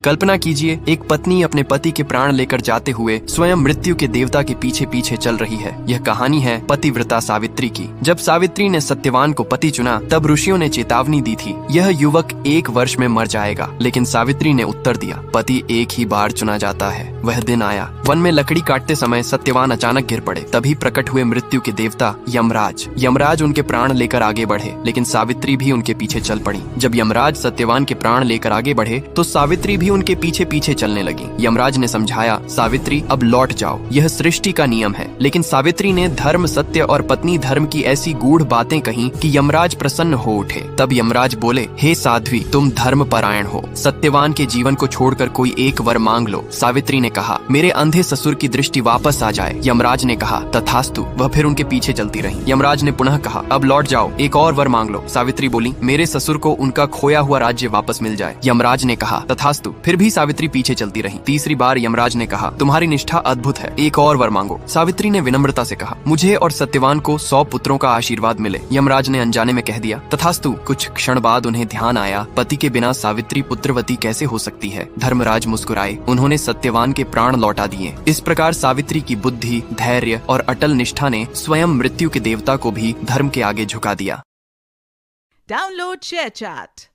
कल्पना कीजिए, एक पत्नी अपने पति के प्राण लेकर जाते हुए स्वयं मृत्यु के देवता के पीछे पीछे चल रही है। यह कहानी है पतिव्रता सावित्री की। जब सावित्री ने सत्यवान को पति चुना, तब ऋषियों ने चेतावनी दी थी, यह युवक 1 वर्ष में मर जाएगा। लेकिन सावित्री ने उत्तर दिया, पति एक ही बार चुना जाता है। वह दिन आया। वन में लकड़ी काटते समय सत्यवान अचानक गिर पड़े। तभी प्रकट हुए मृत्यु के देवता यमराज। यमराज उनके प्राण लेकर आगे बढ़े, लेकिन सावित्री भी उनके पीछे चल पड़ी। जब यमराज सत्यवान के प्राण लेकर आगे बढ़े, तो सावित्री भी उनके पीछे पीछे चलने लगी। यमराज ने समझाया, सावित्री अब लौट जाओ, यह सृष्टि का नियम है। लेकिन सावित्री ने धर्म, सत्य और पत्नी धर्म की ऐसी गूढ़ बातें कही कि यमराज प्रसन्न हो उठे। तब यमराज बोले, हे साध्वी, तुम धर्म परायण हो, सत्यवान के जीवन को छोड़कर कोई एक वर मांग लो। सावित्री ने कहा, मेरे अंधे ससुर की दृष्टि वापस आ जाए। यमराज ने कहा, तथास्तु। वह फिर उनके पीछे चलती रही। यमराज ने पुनः कहा, अब लौट जाओ, एक और वर मांग लो। सावित्री बोली, मेरे ससुर को उनका खोया हुआ राज्य वापस मिल जाए। यमराज ने कहा, तथास्तु। फिर भी सावित्री पीछे चलती रही। तीसरी बार यमराज ने कहा, तुम्हारी निष्ठा अद्भुत है, एक और वर मांगो। सावित्री ने विनम्रता से कहा, मुझे और सत्यवान को 100 पुत्रों का आशीर्वाद मिले। यमराज ने अनजाने में कह दिया, तथास्तु। कुछ क्षण बाद उन्हें ध्यान आया, पति के बिना सावित्री पुत्रवती कैसे हो सकती है। धर्मराज मुस्कुराए, उन्होंने सत्यवान के प्राण लौटा दिए। इस प्रकार सावित्री की बुद्धि, धैर्य और अटल निष्ठा ने स्वयं मृत्यु के देवता को भी धर्म के आगे झुका दिया। Download ShareChat.